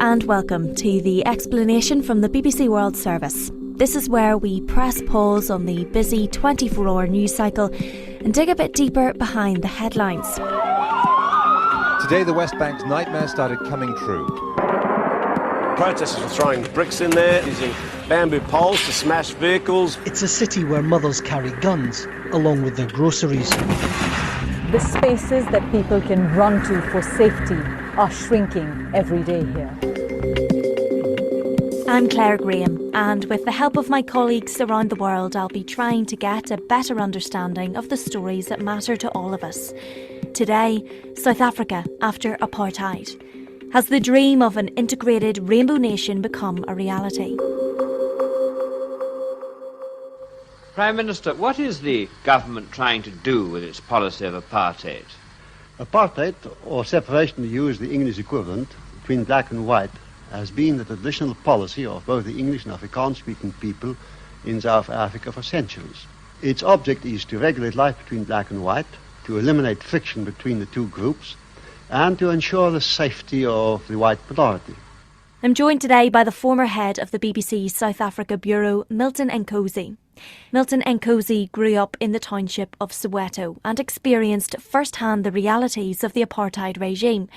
And welcome to the explanation from the BBC World Service. This is where we press pause on the busy 24-hour news cycle and dig a bit deeper behind the headlines. Today the West Bank's nightmare started coming true. Protesters were throwing bricks in there, using bamboo poles to smash vehicles. It's a city where mothers carry guns, along with their groceries. The spaces that people can run to for safety are shrinking every day here. I'm Claire Graham, and with the help of my colleagues around the world, I'll be trying to get a better understanding of the stories that matter to all of us. Today, South Africa after apartheid. Has the dream of an integrated rainbow nation become a reality? Prime Minister, what is the government trying to do with its policy of apartheid? Apartheid, or separation to use the English equivalent, between black and white, has been the traditional policy of both the English and Afrikaans-speaking people in South Africa for centuries. Its object is to regulate life between black and white, to eliminate friction between the two groups, and to ensure the safety of the white minority. I'm joined today by the former head of the BBC South Africa Bureau, Milton Nkosi. Milton Nkosi grew up in the township of Soweto and experienced firsthand the realities of the apartheid regime.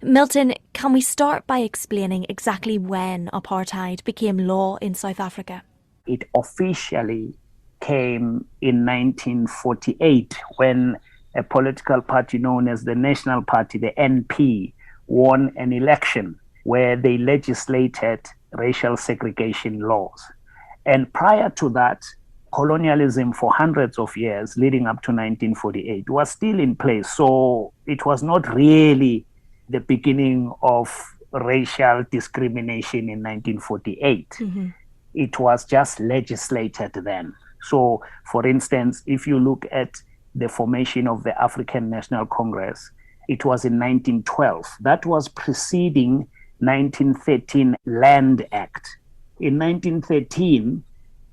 Milton, can we start by explaining exactly when apartheid became law in South Africa? It officially came in 1948 when a political party known as the National Party, the NP, won an election where they legislated racial segregation laws. And prior to that, colonialism for hundreds of years leading up to 1948 was still in place. So it was not really the beginning of racial discrimination in 1948. Mm-hmm. It was just legislated then. So, for instance, if you look at the formation of the African National Congress, it was in 1912. That was preceding 1913 Land Act. In 1913,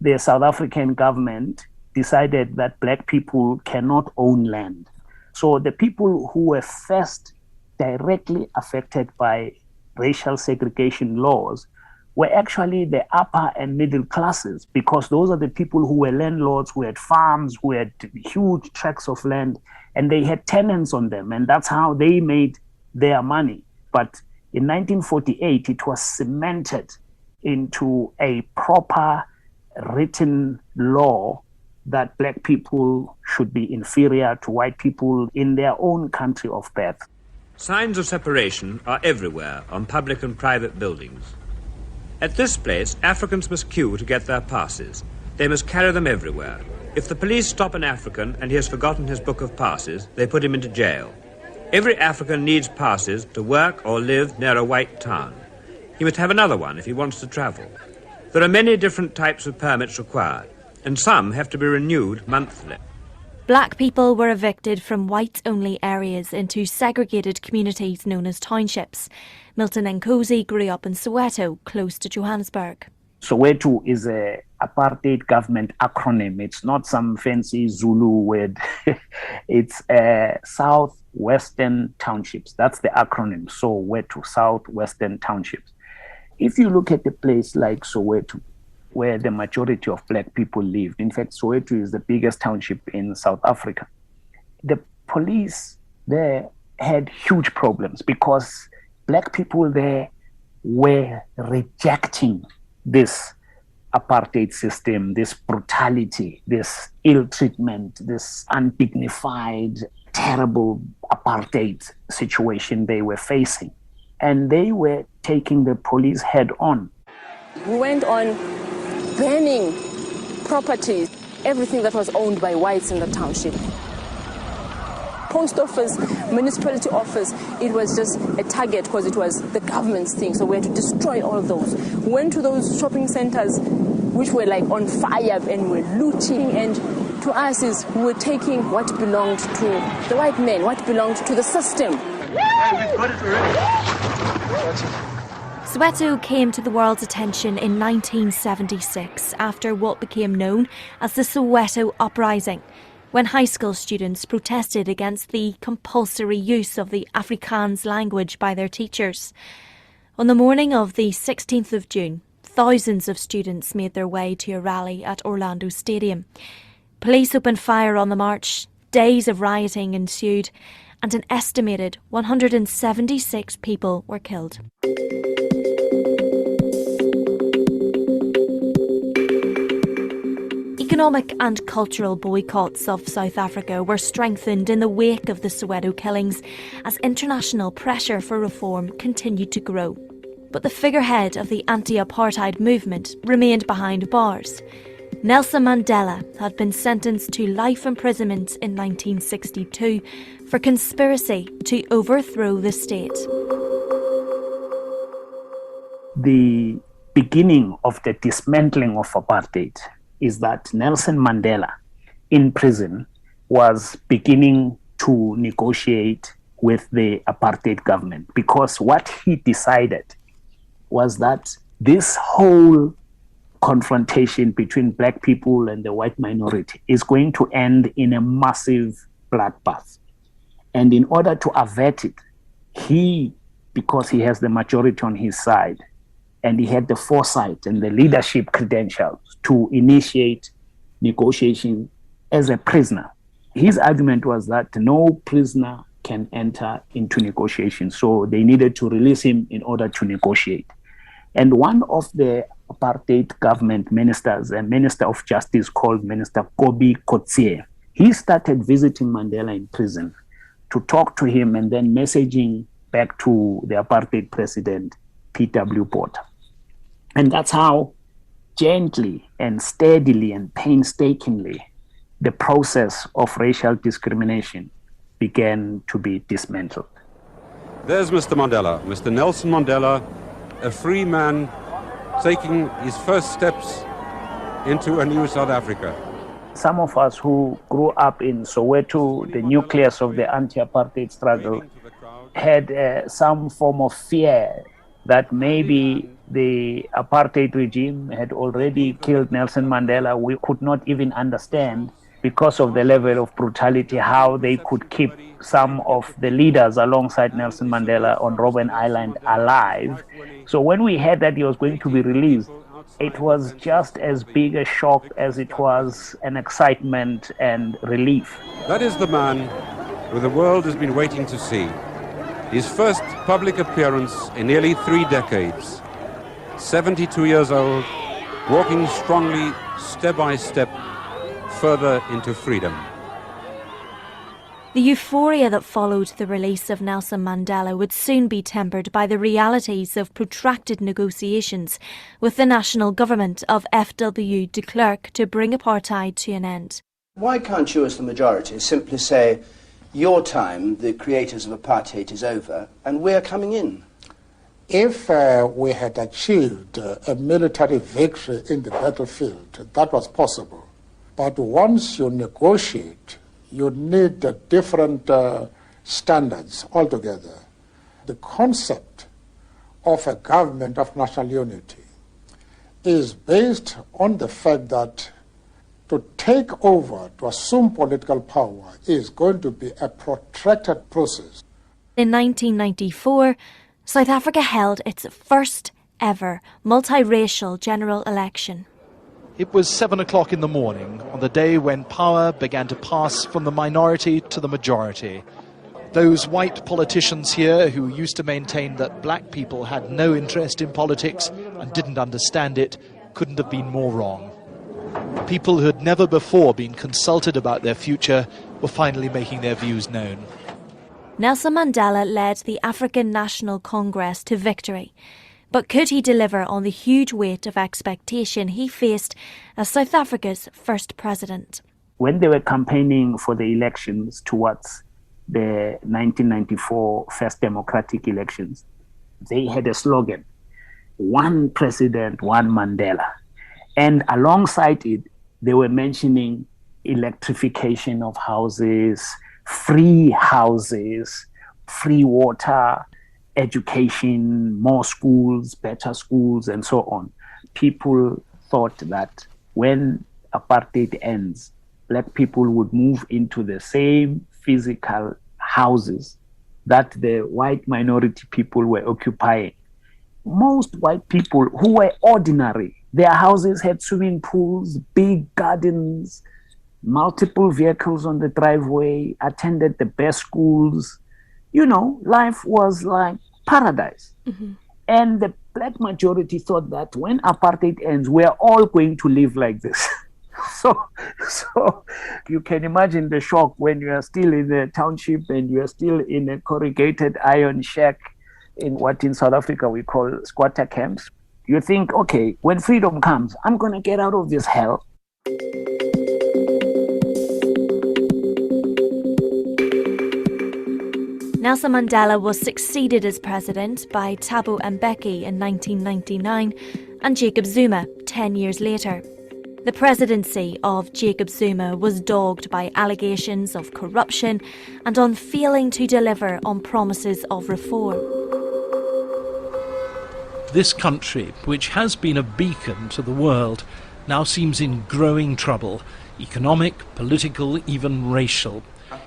the South African government decided that black people cannot own land. So the people who were first directly affected by racial segregation laws were actually the upper and middle classes, because those are the people who were landlords, who had farms, who had huge tracts of land, and they had tenants on them, and that's how they made their money. But in 1948, it was cemented into a proper written law that black people should be inferior to white people in their own country of birth. Signs of separation are everywhere on public and private buildings. At this place, Africans must queue to get their passes. They must carry them everywhere. If the police stop an African and he has forgotten his book of passes, they put him into jail. Every African needs passes to work or live near a white town. He must have another one if he wants to travel. There are many different types of permits required, and some have to be renewed monthly. Black people were evicted from whites-only areas into segregated communities known as townships. Milton Nkosi grew up in Soweto, close to Johannesburg. Soweto is an apartheid government acronym. It's not some fancy Zulu word. It's Southwestern Townships. That's the acronym, Soweto, Southwestern Townships. If you look at a place like Soweto, where the majority of black people lived, in fact, Soweto is the biggest township in South Africa, the police there had huge problems because black people there were rejecting this apartheid system, this brutality, this ill treatment, this undignified, terrible apartheid situation they were facing. And they were taking the police head on. We went on burning properties, everything that was owned by whites in the township. Post office, municipality office, it was just a target because it was the government's thing, so we had to destroy all of those. We went to those shopping centers which were like on fire and were looting, and to us is we were taking what belonged to the white men, what belonged to the system. Hey, we've got it already. Soweto came to the world's attention in 1976 after what became known as the Soweto Uprising, when high school students protested against the compulsory use of the Afrikaans language by their teachers. On the morning of the 16th of June, thousands of students made their way to a rally at Orlando Stadium. Police opened fire on the march, days of rioting ensued, and an estimated 176 people were killed. Economic and cultural boycotts of South Africa were strengthened in the wake of the Soweto killings as international pressure for reform continued to grow. But the figurehead of the anti-apartheid movement remained behind bars. Nelson Mandela had been sentenced to life imprisonment in 1962 for conspiracy to overthrow the state. The beginning of the dismantling of apartheid is that Nelson Mandela, in prison, was beginning to negotiate with the apartheid government, because what he decided was that this whole confrontation between black people and the white minority is going to end in a massive bloodbath. And in order to avert it, he, because he has the majority on his side, and he had the foresight and the leadership credentials to initiate negotiation as a prisoner. His argument was that no prisoner can enter into negotiation, so they needed to release him in order to negotiate. And one of the apartheid government ministers, a minister of justice called Minister Kobi Coetzee, he started visiting Mandela in prison to talk to him and then messaging back to the apartheid president, P.W. Botha. And that's how gently and steadily and painstakingly the process of racial discrimination began to be dismantled. There's Mr. Mandela, Mr. Nelson Mandela, a free man taking his first steps into a new South Africa. Some of us who grew up in Soweto, the nucleus of the anti-apartheid struggle, had some form of fear that maybe the apartheid regime had already killed Nelson Mandela. We could not even understand, because of the level of brutality, how they could keep some of the leaders alongside Nelson Mandela on Robben Island alive. So when we heard that he was going to be released, it was just as big a shock as it was an excitement and relief. That is the man who the world has been waiting to see. His first public appearance in nearly 3 decades. 72 years old, walking strongly, step by step, further into freedom. The euphoria that followed the release of Nelson Mandela would soon be tempered by the realities of protracted negotiations with the national government of F.W. de Klerk to bring apartheid to an end. Why can't you, as the majority, simply say, your time, the creators of apartheid, is over, and we're coming in? If we had achieved a military victory in the battlefield, that was possible. But once you negotiate, you need different standards altogether. The concept of a government of national unity is based on the fact that to take over, to assume political power, is going to be a protracted process. In 1994, South Africa held its first ever multiracial general election. It was 7 o'clock in the morning on the day when power began to pass from the minority to the majority. Those white politicians here who used to maintain that black people had no interest in politics and didn't understand it couldn't have been more wrong. People who had never before been consulted about their future were finally making their views known. Nelson Mandela led the African National Congress to victory. But could he deliver on the huge weight of expectation he faced as South Africa's first president? When they were campaigning for the elections towards the 1994 first democratic elections, they had a slogan, "One President, One Mandela." And alongside it, they were mentioning electrification of houses, free water, education, more schools, better schools, and so on. People thought that when apartheid ends, black people would move into the same physical houses that the white minority people were occupying. most white people who were ordinary, their houses had swimming pools, big gardens, multiple vehicles on the driveway, attended the best schools. You know, life was like paradise. Mm-hmm. And the black majority thought that when apartheid ends, we're all going to live like this. So you can imagine the shock when you are still in the township and you are still in a corrugated iron shack in what in South Africa we call squatter camps. You think, okay, when freedom comes, I'm going to get out of this hell. Nelson Mandela was succeeded as president by Thabo Mbeki in 1999 and Jacob Zuma 10 years later. The presidency of Jacob Zuma was dogged by allegations of corruption and on failing to deliver on promises of reform. This country, which has been a beacon to the world, now seems in growing trouble, economic, political, even racial.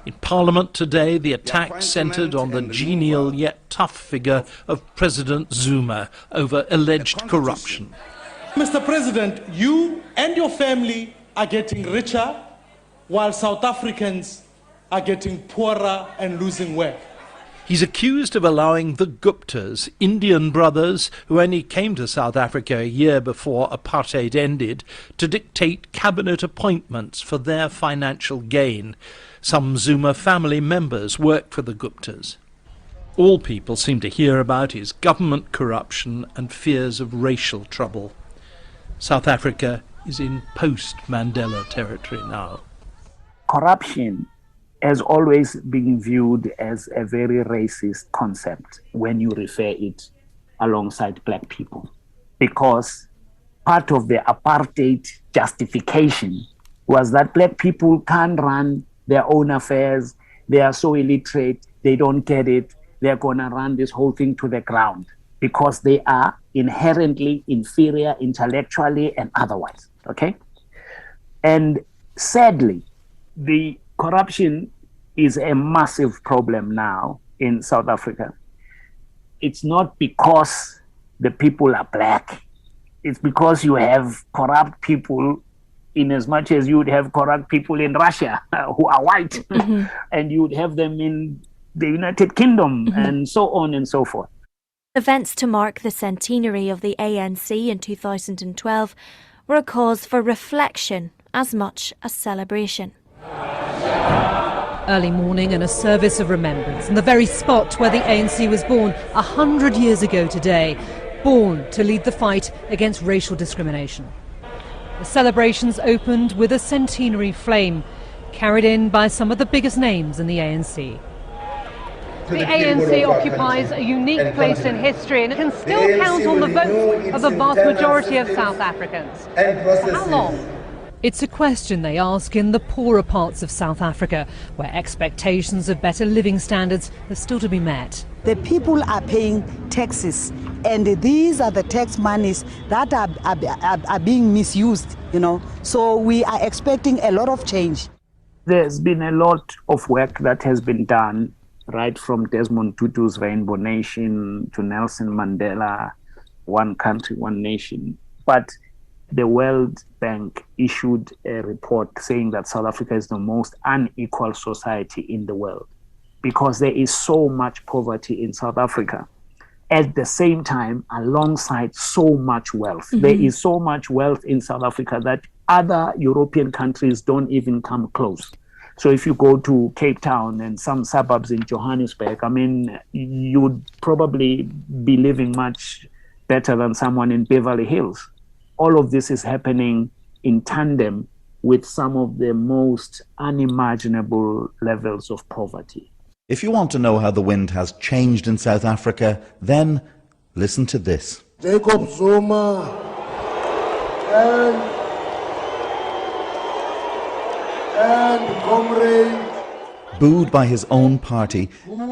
In Parliament today, the attack centred on the genial yet tough figure of President Zuma over alleged corruption. Mr. President, you and your family are getting richer while South Africans are getting poorer and losing work. He's accused of allowing the Guptas, Indian brothers who only came to South Africa a year before apartheid ended, to dictate cabinet appointments for their financial gain. Some Zuma family members work for the Guptas. All people seem to hear about is government corruption and fears of racial trouble. South Africa is in post-Mandela territory now. Corruption has always been viewed as a very racist concept when you refer it alongside black people, because part of the apartheid justification was that black people can't run their own affairs, they are so illiterate, they don't get it, they're going to run this whole thing to the ground because they are inherently inferior intellectually and otherwise, okay? And sadly, the corruption is a massive problem now in South Africa. It's not because the people are black. It's because you have corrupt people in as much as you would have corrupt people in Russia who are white, mm-hmm. and you would have them in the United Kingdom, mm-hmm. and so on and so forth. Events to mark the centenary of the ANC in 2012 were a cause for reflection as much as celebration. Early morning and a service of remembrance in the very spot where the ANC was born 100 years ago today, born to lead the fight against racial discrimination. The celebrations opened with a centenary flame, carried in by some of the biggest names in the ANC. The ANC occupies a unique place in history and can still count on the votes of the vast majority of South Africans. For how long? It's a question they ask in the poorer parts of South Africa, where expectations of better living standards are still to be met. The people are paying taxes, and these are the tax monies that are being misused, you know. So we are expecting a lot of change. There's been a lot of work that has been done, right from Desmond Tutu's Rainbow Nation to Nelson Mandela, One Country, One Nation. But the World Bank issued a report saying that South Africa is the most unequal society in the world because there is so much poverty in South Africa. At the same time, alongside so much wealth. Mm-hmm. There is so much wealth in South Africa that other European countries don't even come close. So if you go to Cape Town and some suburbs in Johannesburg, I mean, you'd probably be living much better than someone in Beverly Hills. All of this is happening in tandem with some of the most unimaginable levels of poverty. If you want to know how the wind has changed in South Africa, then listen to this. Jacob Zuma and comrade. Booed by his own party,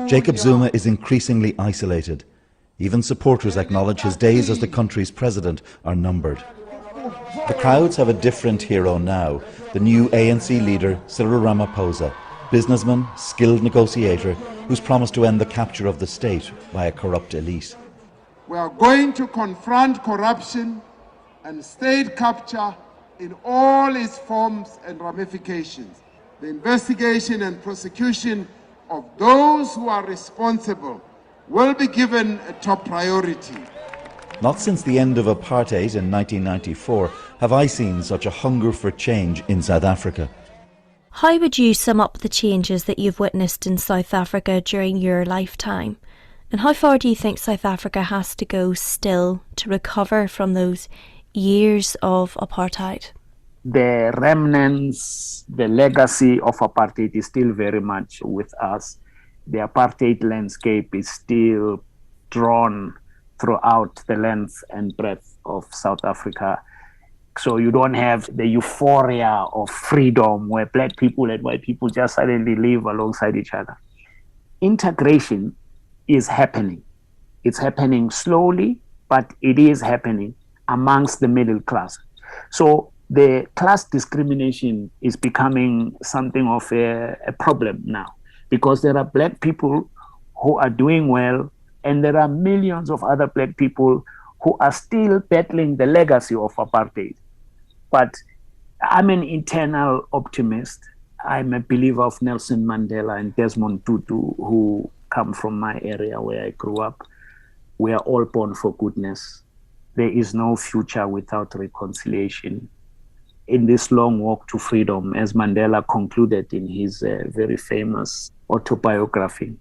Jacob Zuma is increasingly isolated. Even supporters acknowledge his days as the country's president are numbered. The crowds have a different hero now, the new ANC leader Cyril Ramaphosa, businessman, skilled negotiator, who's promised to end the capture of the state by a corrupt elite. We are going to confront corruption and state capture in all its forms and ramifications. The investigation and prosecution of those who are responsible will be given a top priority. Not since the end of apartheid in 1994 have I seen such a hunger for change in South Africa. How would you sum up the changes that you've witnessed in South Africa during your lifetime? And how far do you think South Africa has to go still to recover from those years of apartheid? The remnants, the legacy of apartheid is still very much with us. The apartheid landscape is still drawn throughout the length and breadth of South Africa. So you don't have the euphoria of freedom where black people and white people just suddenly live alongside each other. Integration is happening. It's happening slowly, but it is happening amongst the middle class. So the class discrimination is becoming something of a problem now, because there are black people who are doing well, and there are millions of other black people who are still battling the legacy of apartheid. But I'm an internal optimist. I'm a believer of Nelson Mandela and Desmond Tutu, who come from my area where I grew up. We are all born for goodness. There is no future without reconciliation. In this long walk to freedom, as Mandela concluded in his very famous autobiography,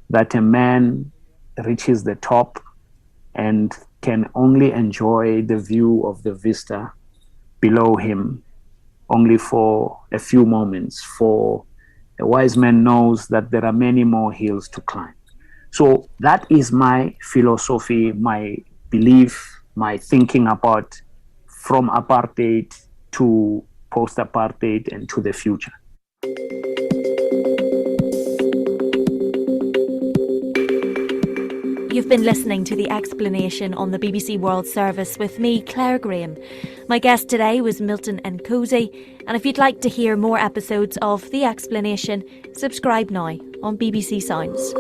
that a man reaches the top and can only enjoy the view of the vista below him only for a few moments. For a wise man knows that there are many more hills to climb. So that is my philosophy, my belief, my thinking about from apartheid to post-apartheid and to the future. You've been listening to The Explanation on the BBC World Service with me, Claire Graham. My guest today was Milton Nkosi, and if you'd like to hear more episodes of The Explanation, subscribe now on BBC Sounds.